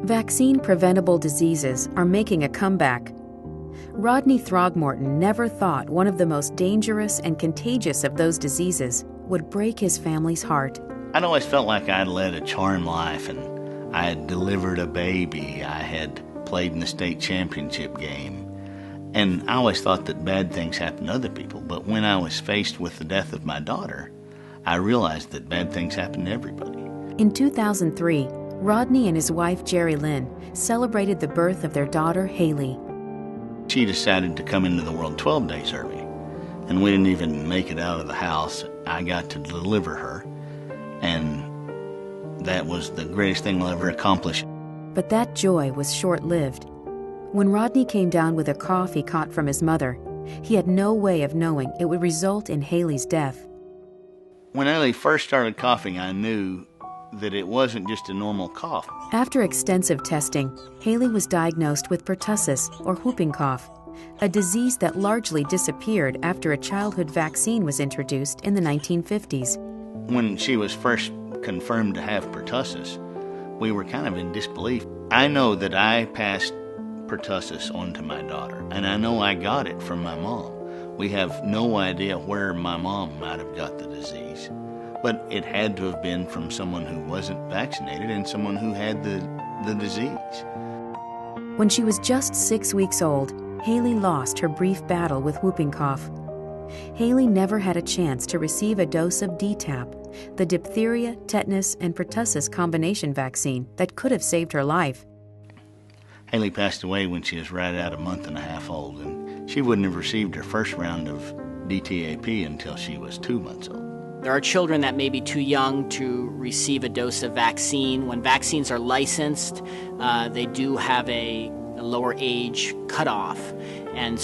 Vaccine-preventable diseases are making a comeback. Rodney Throgmorton never thought one of the most dangerous and contagious of those diseases would break his family's heart. I'd always felt like I'd led a charmed life, and I had delivered a baby. I had played in the state championship game. And I always thought that bad things happened to other people. But when I was faced with the death of my daughter, I realized that bad things happen to everybody. In 2003, Rodney and his wife, Jerry Lynn, celebrated the birth of their daughter, Haley. She decided to come into the world 12 days early, and we didn't even make it out of the house. I got to deliver her, and that was the greatest thing I'll ever accomplish. But that joy was short-lived. When Rodney came down with a cough he caught from his mother, he had no way of knowing it would result in Haley's death. When Haley first started coughing, I knew that it wasn't just a normal cough. After extensive testing, Haley was diagnosed with pertussis, or whooping cough, a disease that largely disappeared after a childhood vaccine was introduced in the 1950s. When she was first confirmed to have pertussis, we were kind of in disbelief. I know that I passed pertussis on to my daughter, and I know I got it from my mom. We have no idea where my mom might have got the disease, but it had to have been from someone who wasn't vaccinated and someone who had the disease. When she was just 6 weeks old, Haley lost her brief battle with whooping cough. Haley never had a chance to receive a dose of DTaP, the diphtheria, tetanus, and pertussis combination vaccine that could have saved her life. Haley passed away when she was right at a month and a half old, and she wouldn't have received her first round of DTaP until she was 2 months old. There are children that may be too young to receive a dose of vaccine. When vaccines are licensed, they do have a lower age cutoff, and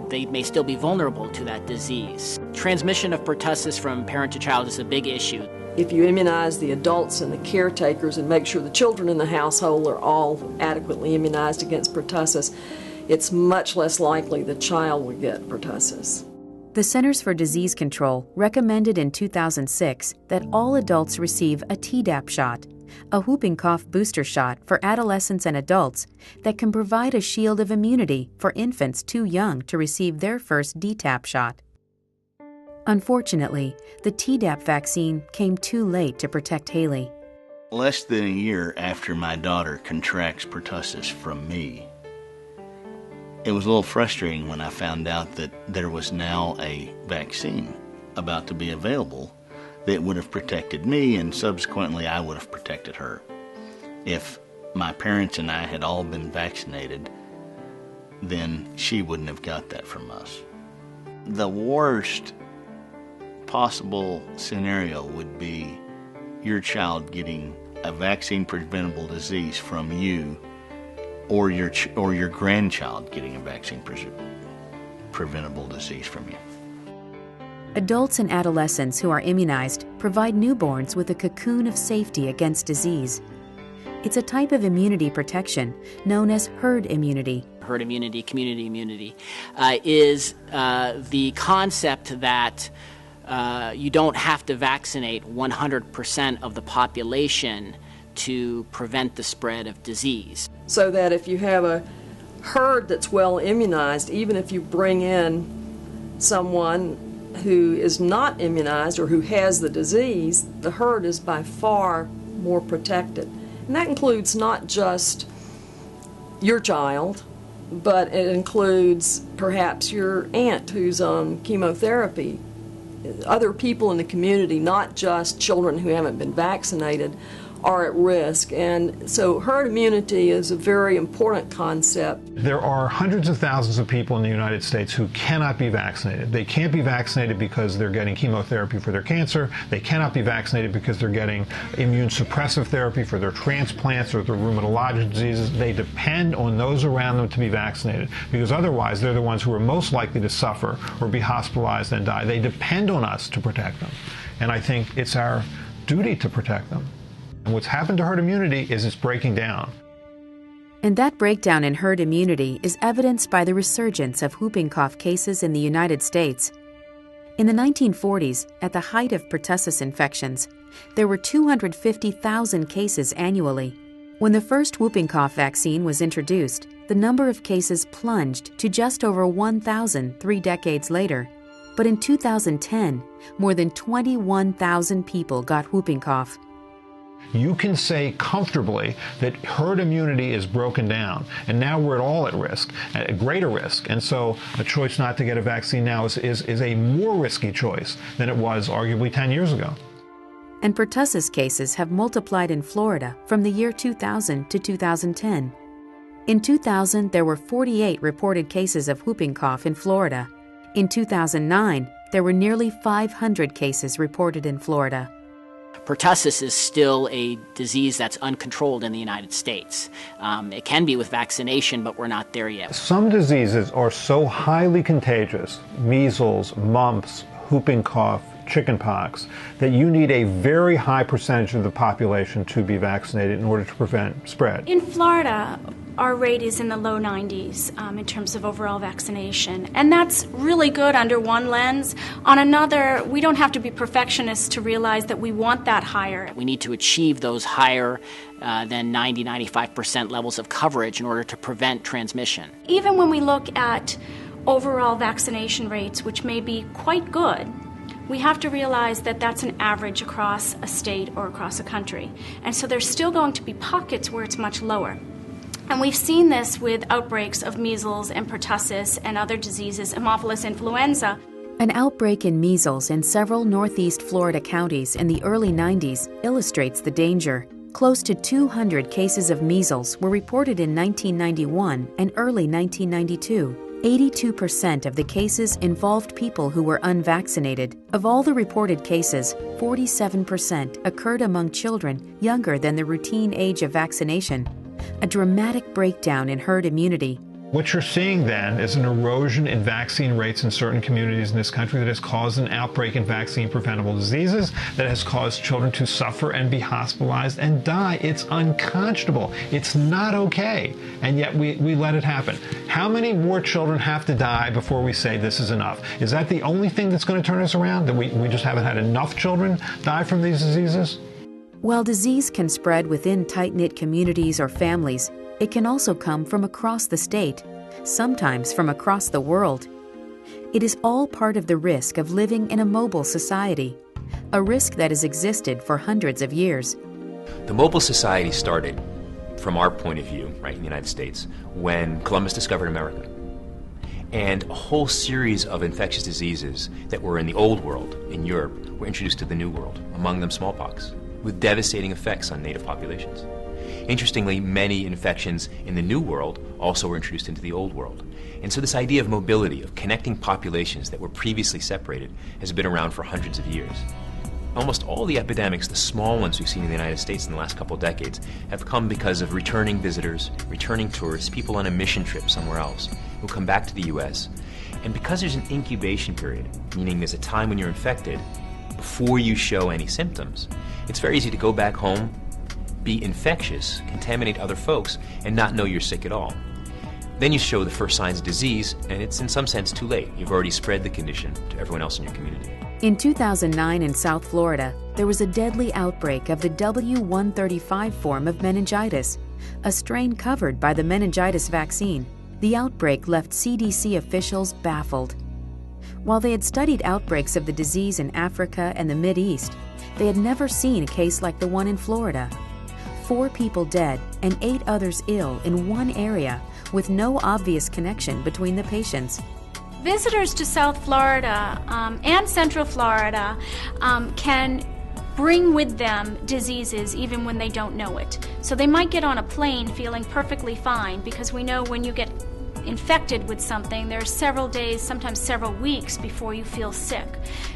they may still be vulnerable to that disease. Transmission of pertussis from parent to child is a big issue. If you immunize the adults and the caretakers and make sure the children in the household are all adequately immunized against pertussis, it's much less likely the child will get pertussis. The Centers for Disease Control recommended in 2006 that all adults receive a Tdap shot, a whooping cough booster shot for adolescents and adults that can provide a shield of immunity for infants too young to receive their first DTaP shot. Unfortunately, the Tdap vaccine came too late to protect Haley. Less than a year after my daughter contracts pertussis from me, it was a little frustrating when I found out that there was now a vaccine about to be available that would have protected me, and subsequently I would have protected her. If my parents and I had all been vaccinated, then she wouldn't have got that from us. The worst possible scenario would be your child getting a vaccine-preventable disease from you, or your grandchild getting a vaccine-preventable disease from you. Adults and adolescents who are immunized provide newborns with a cocoon of safety against disease. It's a type of immunity protection known as herd immunity. Herd immunity, community immunity, is the concept that you don't have to vaccinate 100% of the population to prevent the spread of disease. So that if you have a herd that's well immunized, even if you bring in someone who is not immunized or who has the disease, the herd is by far more protected. And that includes not just your child, but it includes perhaps your aunt who's on chemotherapy, other people in the community, not just children who haven't been vaccinated, are at risk. And so herd immunity is a very important concept. There are hundreds of thousands of people in the United States who cannot be vaccinated. They can't be vaccinated because they're getting chemotherapy for their cancer. They cannot be vaccinated because they're getting immune suppressive therapy for their transplants or their rheumatologic diseases. They depend on those around them to be vaccinated, because otherwise they're the ones who are most likely to suffer or be hospitalized and die. They depend on us to protect them. And I think it's our duty to protect them. And what's happened to herd immunity is it's breaking down. And that breakdown in herd immunity is evidenced by the resurgence of whooping cough cases in the United States. In the 1940s, at the height of pertussis infections, there were 250,000 cases annually. When the first whooping cough vaccine was introduced, the number of cases plunged to just over 1,000 3 decades later. But in 2010, more than 21,000 people got whooping cough. You can say comfortably that herd immunity is broken down, and now we're all at risk, at greater risk. And so a choice not to get a vaccine now is a more risky choice than it was arguably 10 years ago. And pertussis cases have multiplied in Florida from the year 2000 to 2010. In 2000, there were 48 reported cases of whooping cough in Florida. In 2009, there were nearly 500 cases reported in Florida. Pertussis is still a disease that's uncontrolled in the United States. It can be with vaccination, but we're not there yet. Some diseases are so highly contagious, measles, mumps, whooping cough, chickenpox, that you need a very high percentage of the population to be vaccinated in order to prevent spread. In Florida, our rate is in the low 90s in terms of overall vaccination. And that's really good under one lens. On another, we don't have to be perfectionists to realize that we want that higher. We need to achieve those higher than 90-95% levels of coverage in order to prevent transmission. Even when we look at overall vaccination rates, which may be quite good, we have to realize that that's an average across a state or across a country. And so there's still going to be pockets where it's much lower. And we've seen this with outbreaks of measles and pertussis and other diseases, Haemophilus influenza. An outbreak in measles in several northeast Florida counties in the early 90s illustrates the danger. Close to 200 cases of measles were reported in 1991 and early 1992. 82% of the cases involved people who were unvaccinated. Of all the reported cases, 47% occurred among children younger than the routine age of vaccination, a dramatic breakdown in herd immunity. What you're seeing then is an erosion in vaccine rates in certain communities in this country that has caused an outbreak in vaccine-preventable diseases, that has caused children to suffer and be hospitalized and die. It's unconscionable. It's not okay. And yet we let it happen. How many more children have to die before we say this is enough? Is that the only thing that's going to turn us around? That we just haven't had enough children die from these diseases? While disease can spread within tight-knit communities or families, it can also come from across the state, sometimes from across the world. It is all part of the risk of living in a mobile society, a risk that has existed for hundreds of years. The mobile society started, from our point of view, right, in the United States, when Columbus discovered America. And a whole series of infectious diseases that were in the old world, in Europe, were introduced to the new world, among them smallpox, with devastating effects on native populations. Interestingly, many infections in the New World also were introduced into the Old World. And so this idea of mobility, of connecting populations that were previously separated, has been around for hundreds of years. Almost all the epidemics, the small ones we've seen in the United States in the last couple of decades, have come because of returning visitors, returning tourists, people on a mission trip somewhere else, who come back to the U.S. And because there's an incubation period, meaning there's a time when you're infected before you show any symptoms, it's very easy to go back home, be infectious, contaminate other folks, and not know you're sick at all. Then you show the first signs of disease, and it's in some sense too late. You've already spread the condition to everyone else in your community. In 2009 in South Florida, there was a deadly outbreak of the W135 form of meningitis, a strain covered by the meningitis vaccine. The outbreak left CDC officials baffled. While they had studied outbreaks of the disease in Africa and the Mideast, they had never seen a case like the one in Florida. 4 people dead and 8 others ill in one area with no obvious connection between the patients. Visitors to South Florida and Central Florida can bring with them diseases even when they don't know it. So they might get on a plane feeling perfectly fine, because we know when you get infected with something, there are several days, sometimes several weeks before you feel sick.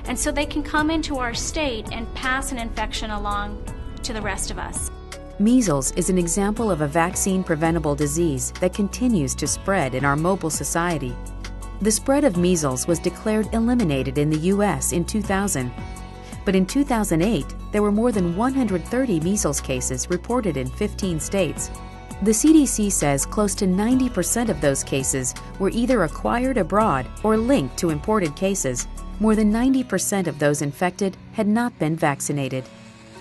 And so they can come into our state and pass an infection along to the rest of us. Measles is an example of a vaccine-preventable disease that continues to spread in our mobile society. The spread of measles was declared eliminated in the U.S. in 2000. But in 2008, there were more than 130 measles cases reported in 15 states. The CDC says close to 90% of those cases were either acquired abroad or linked to imported cases. More than 90% of those infected had not been vaccinated.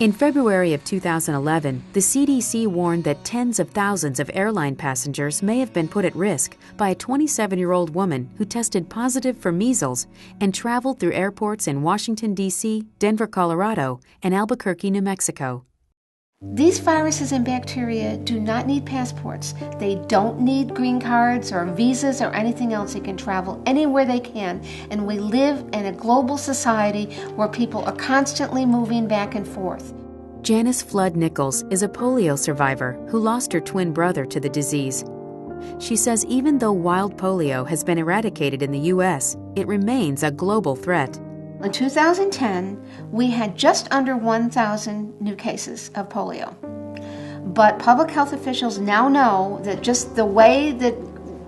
In February of 2011, the CDC warned that tens of thousands of airline passengers may have been put at risk by a 27-year-old woman who tested positive for measles and traveled through airports in Washington, D.C., Denver, Colorado, and Albuquerque, New Mexico. These viruses and bacteria do not need passports. They don't need green cards or visas or anything else. They can travel anywhere they can. And we live in a global society where people are constantly moving back and forth. Janice Flood Nichols is a polio survivor who lost her twin brother to the disease. She says even though wild polio has been eradicated in the U.S., it remains a global threat. In 2010, we had just under 1,000 new cases of polio. But public health officials now know that just the way that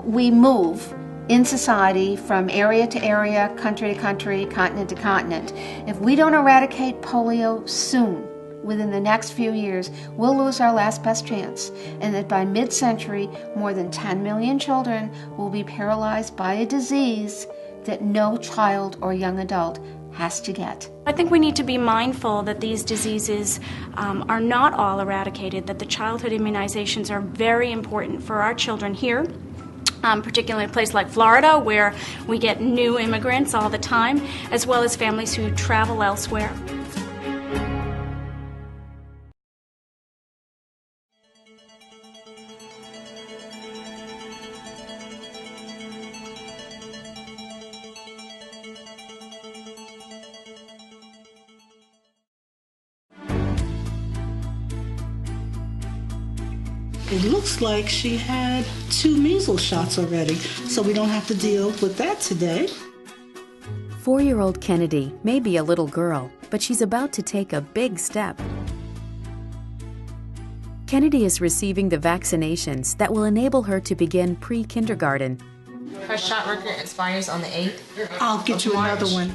we move in society from area to area, country to country, continent to continent, if we don't eradicate polio soon, within the next few years, we'll lose our last best chance, and that by mid-century, more than 10 million children will be paralyzed by a disease that no child or young adult has to get. I think we need to be mindful that these diseases are not all eradicated, that the childhood immunizations are very important for our children here, particularly in a place like Florida where we get new immigrants all the time, as well as families who travel elsewhere. It looks like she had 2 measles shots already, so we don't have to deal with that today. 4-year-old Kennedy may be a little girl, but she's about to take a big step. Kennedy is receiving the vaccinations that will enable her to begin pre-kindergarten. Her shot record expires on the 8th. I'll get you another one.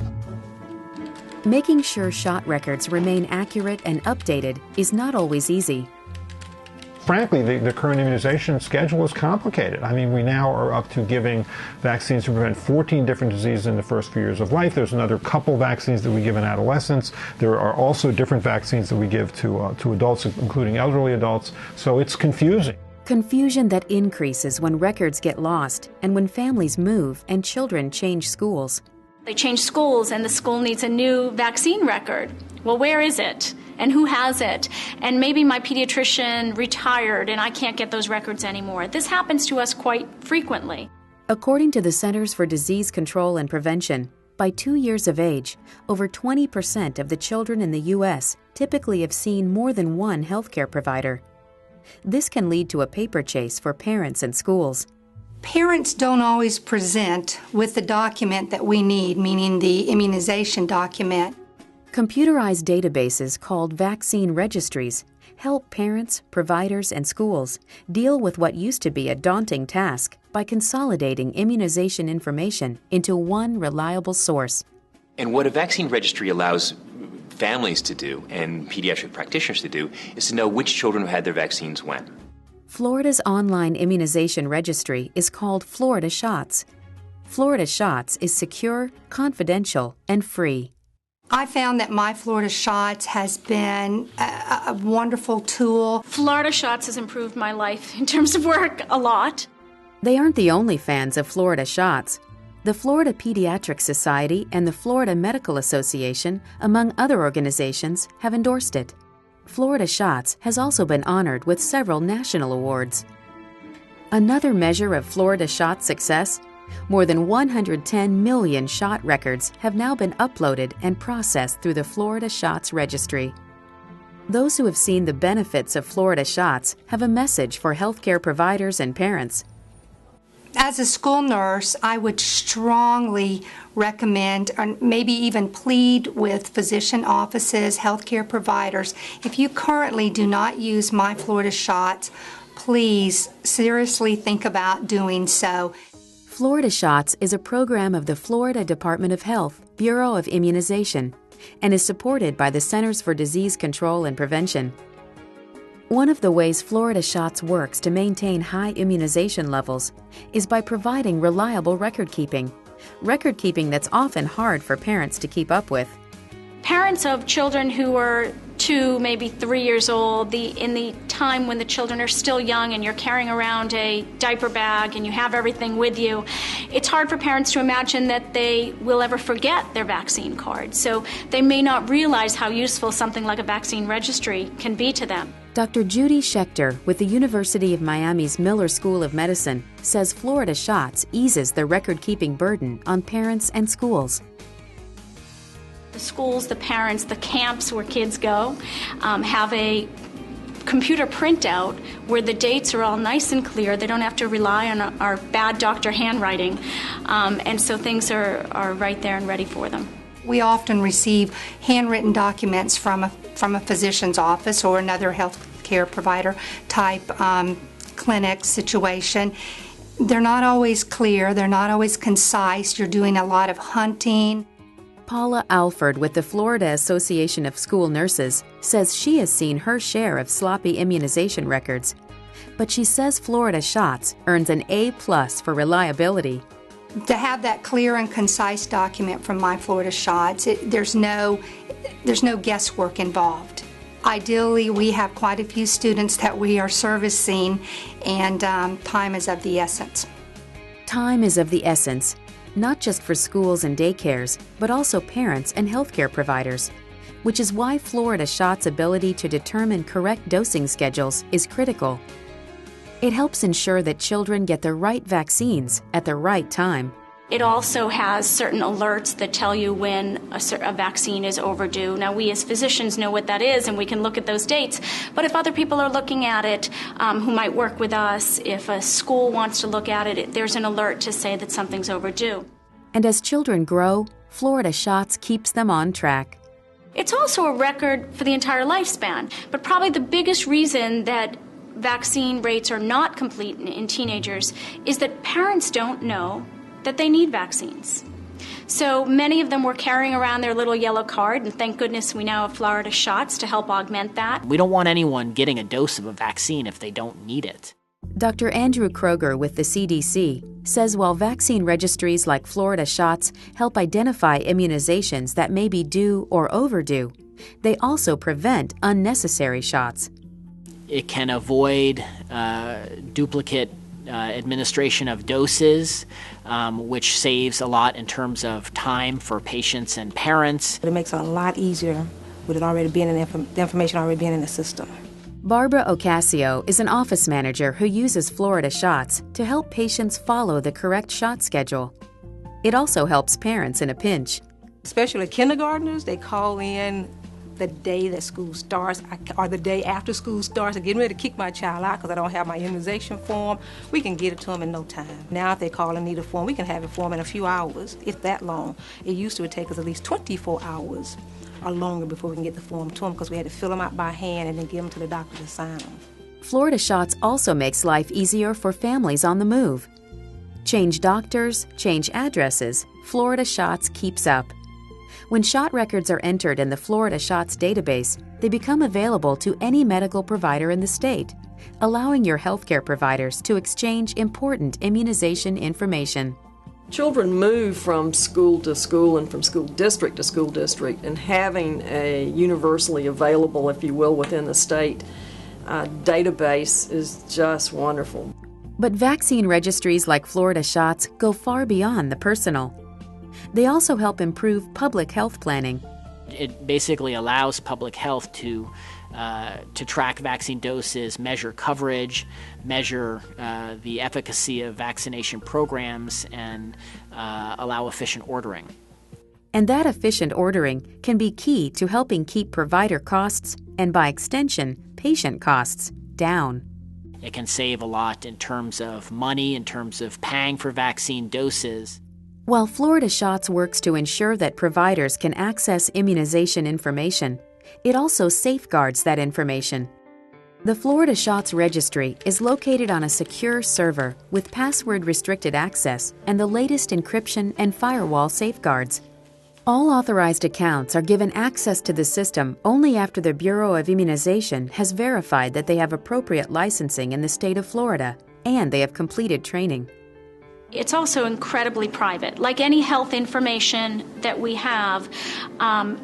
Making sure shot records remain accurate and updated is not always easy. Frankly, the current immunization schedule is complicated. I mean, we now are up to giving vaccines to prevent 14 different diseases in the first few years of life. There's another couple vaccines that we give in adolescents. There are also different vaccines that we give to adults, including elderly adults. So it's confusing. Confusion that increases when records get lost and when families move and children change schools. They change schools and the school needs a new vaccine record. Well, where is it? And who has it? And maybe my pediatrician retired and I can't get those records anymore. This happens to us quite frequently. According to the Centers for Disease Control and Prevention, by 2 years of age, over 20% of the children in the U.S. typically have seen more than one healthcare provider. This can lead to a paper chase for parents and schools. Parents don't always present with the document that we need, meaning the immunization document. Computerized databases called vaccine registries help parents, providers, and schools deal with what used to be a daunting task by consolidating immunization information into one reliable source. And what a vaccine registry allows families to do and pediatric practitioners to do is to know which children have had their vaccines when. Florida's online immunization registry is called Florida Shots. Florida Shots is secure, confidential, and free. I found that My Florida Shots has been a wonderful tool. Florida Shots has improved my life in terms of work a lot. They aren't the only fans of Florida Shots. The Florida Pediatric Society and the Florida Medical Association, among other organizations, have endorsed it. Florida Shots has also been honored with several national awards. Another measure of Florida Shots' success: more than 110 million shot records have now been uploaded and processed through the Florida Shots Registry. Those who have seen the benefits of Florida Shots have a message for healthcare providers and parents. As a school nurse, I would strongly recommend, or maybe even plead with physician offices, healthcare providers, if you currently do not use My Florida Shots, please seriously think about doing so. Florida Shots is a program of the Florida Department of Health, Bureau of Immunization, and is supported by the Centers for Disease Control and Prevention. One of the ways Florida Shots works to maintain high immunization levels is by providing reliable record keeping that's often hard for parents to keep up with. Parents of children who are 2, maybe 3 years old, in the time when the children are still young and you're carrying around a diaper bag and you have everything with you, it's hard for parents to imagine that they will ever forget their vaccine card. So they may not realize how useful something like a vaccine registry can be to them. Dr. Judy Schechter with the University of Miami's Miller School of Medicine says Florida Shots eases the record-keeping burden on parents and schools. The schools, the parents, the camps where kids go have a computer printout where the dates are all nice and clear. They don't have to rely on our bad doctor handwriting, and so things are right there and ready for them. We often receive handwritten documents from a physician's office or another health care provider type clinic situation. They're not always clear, they're not always concise, you're doing a lot of hunting. Paula Alford with the Florida Association of School Nurses says she has seen her share of sloppy immunization records, but she says Florida Shots earns an A+ for reliability. To have that clear and concise document from My Florida Shots, there's no guesswork involved. Ideally, we have quite a few students that we are servicing, and time is of the essence. Time is of the essence, not just for schools and daycares, but also parents and healthcare providers, which is why Florida Shots' ability to determine correct dosing schedules is critical. It helps ensure that children get the right vaccines at the right time. It also has certain alerts that tell you when a vaccine is overdue. Now, we as physicians know what that is, and we can look at those dates. But if other people are looking at it who might work with us, if a school wants to look at it, there's an alert to say that something's overdue. And as children grow, Florida Shots keeps them on track. It's also a record for the entire lifespan. But probably the biggest reason that vaccine rates are not complete in teenagers is that parents don't know that they need vaccines. So many of them were carrying around their little yellow card, and thank goodness we now have Florida Shots to help augment that. We don't want anyone getting a dose of a vaccine if they don't need it. Dr. Andrew Kroger with the CDC says while vaccine registries like Florida Shots help identify immunizations that may be due or overdue, they also prevent unnecessary shots. It can avoid duplicate administration of doses, which saves a lot in terms of time for patients and parents. It makes it a lot easier with it already being the information already being in the system. Barbara Ocasio is an office manager who uses Florida Shots to help patients follow the correct shot schedule. It also helps parents in a pinch. Especially kindergartners, they call in the day that school starts or the day after school starts. I'm getting ready to kick my child out because I don't have my immunization form. We can get it to them in no time. Now if they call and need a form, we can have it for them in a few hours, if that long. It used to take us at least 24 hours or longer before we can get the form to them because we had to fill them out by hand and then give them to the doctor to sign them. Florida Shots also makes life easier for families on the move. Change doctors, change addresses, Florida Shots keeps up. When shot records are entered in the Florida Shots database, they become available to any medical provider in the state, allowing your healthcare providers to exchange important immunization information. Children move from school to school and from school district to school district, and having a universally available, if you will, within the state database is just wonderful. But vaccine registries like Florida Shots go far beyond the personal. They also help improve public health planning. It basically allows public health to track vaccine doses, measure coverage, measure the efficacy of vaccination programs, and allow efficient ordering. And that efficient ordering can be key to helping keep provider costs, and by extension, patient costs, down. It can save a lot in terms of money, in terms of paying for vaccine doses. While Florida Shots works to ensure that providers can access immunization information, it also safeguards that information. The Florida Shots Registry is located on a secure server with password-restricted access and the latest encryption and firewall safeguards. All authorized accounts are given access to the system only after the Bureau of Immunization has verified that they have appropriate licensing in the state of Florida and they have completed training. it's also incredibly private. Like any health information that we have,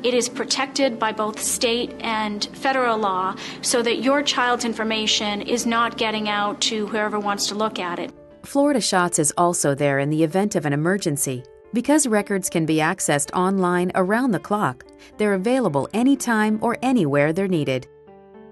it is protected by both state and federal law so that your child's information is not getting out to whoever wants to look at it. Florida Shots is also there in the event of an emergency. Because records can be accessed online around the clock, they're available anytime or anywhere they're needed.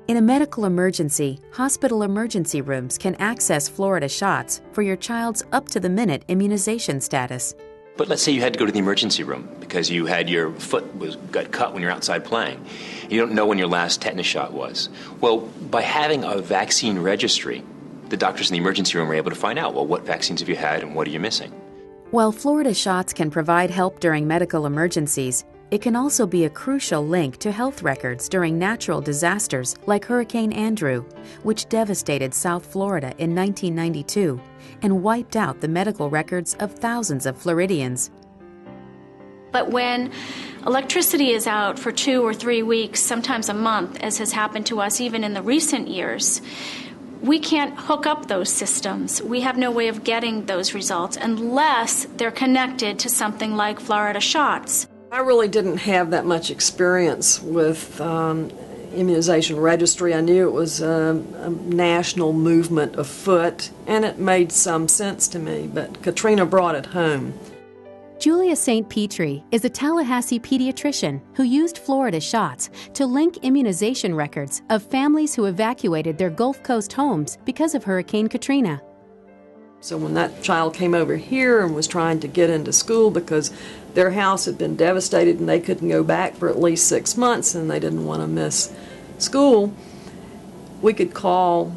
In a medical emergency, hospital emergency rooms can access Florida Shots for your child's up-to-the-minute immunization status. But let's say you had to go to the emergency room because you had your foot got cut when you're outside playing. You don't know when your last tetanus shot was. Well, by having a vaccine registry, the doctors in the emergency room are able to find out, well, what vaccines have you had and what are you missing? While Florida Shots can provide help during medical emergencies, it can also be a crucial link to health records during natural disasters like Hurricane Andrew, which devastated South Florida in 1992 and wiped out the medical records of thousands of Floridians. But when electricity is out for 2 or 3 weeks, sometimes a month, as has happened to us even in the recent years, we can't hook up those systems. We have no way of getting those results unless they're connected to something like Florida Shots. I really didn't have that much experience with immunization registry. I knew it was a national movement afoot, and it made some sense to me, but Katrina brought it home. Julia St. Petrie is a Tallahassee pediatrician who used Florida Shots to link immunization records of families who evacuated their Gulf Coast homes because of Hurricane Katrina. So when that child came over here and was trying to get into school because their house had been devastated and they couldn't go back for at least 6 months and they didn't want to miss school, we could call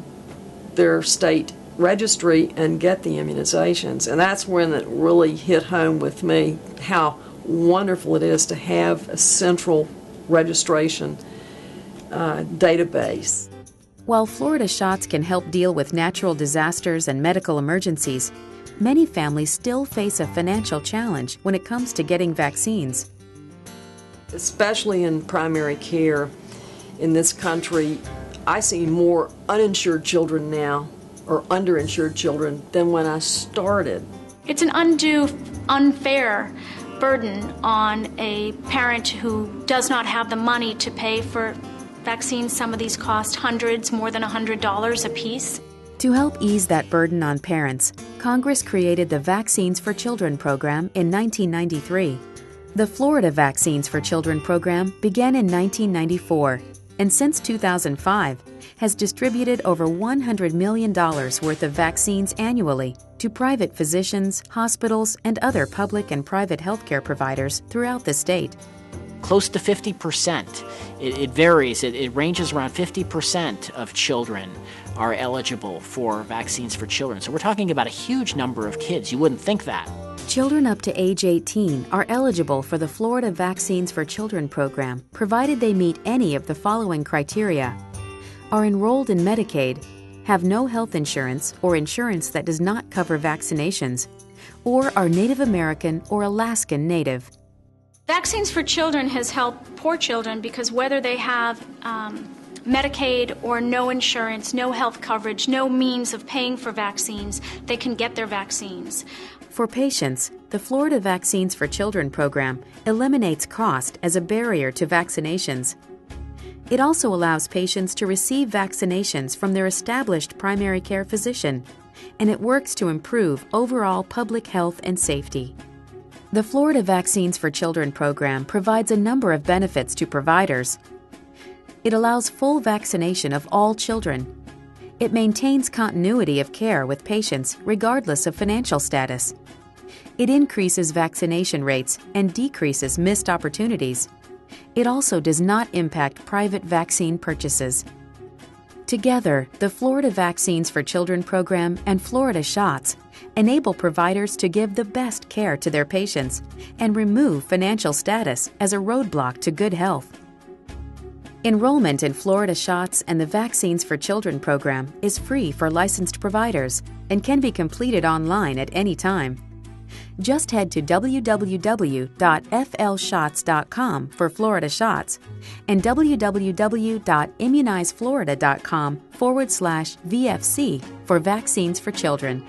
their state registry and get the immunizations. And that's when it really hit home with me how wonderful it is to have a central registration database. While Florida Shots can help deal with natural disasters and medical emergencies, many families still face a financial challenge when it comes to getting vaccines. Especially in primary care in this country, I see more uninsured children now or underinsured children than when I started. It's an undue, unfair burden on a parent who does not have the money to pay for vaccines. Some of these cost hundreds, more than $100 a piece. To help ease that burden on parents, Congress created the Vaccines for Children program in 1993. The Florida Vaccines for Children program began in 1994 and since 2005 has distributed over $100 million worth of vaccines annually to private physicians, hospitals, and other public and private healthcare providers throughout the state. Close to 50%. It varies. It ranges around 50% of children are eligible for vaccines for children. So we're talking about a huge number of kids. You wouldn't think that. Children up to age 18 are eligible for the Florida Vaccines for Children program, provided they meet any of the following criteria: are enrolled in Medicaid, have no health insurance or insurance that does not cover vaccinations, or are Native American or Alaskan Native. Vaccines for Children has helped poor children because whether they have Medicaid or no insurance, no health coverage, no means of paying for vaccines, they can get their vaccines. For patients, the Florida Vaccines for Children program eliminates cost as a barrier to vaccinations. It also allows patients to receive vaccinations from their established primary care physician, and it works to improve overall public health and safety. The Florida Vaccines for Children program provides a number of benefits to providers. It allows full vaccination of all children. It maintains continuity of care with patients regardless of financial status. It increases vaccination rates and decreases missed opportunities. It also does not impact private vaccine purchases. Together, the Florida Vaccines for Children program and Florida Shots enable providers to give the best care to their patients and remove financial status as a roadblock to good health. Enrollment in Florida Shots and the Vaccines for Children program is free for licensed providers and can be completed online at any time. Just head to www.flshots.com for Florida Shots and www.immunizeflorida.com/VFC for Vaccines for Children.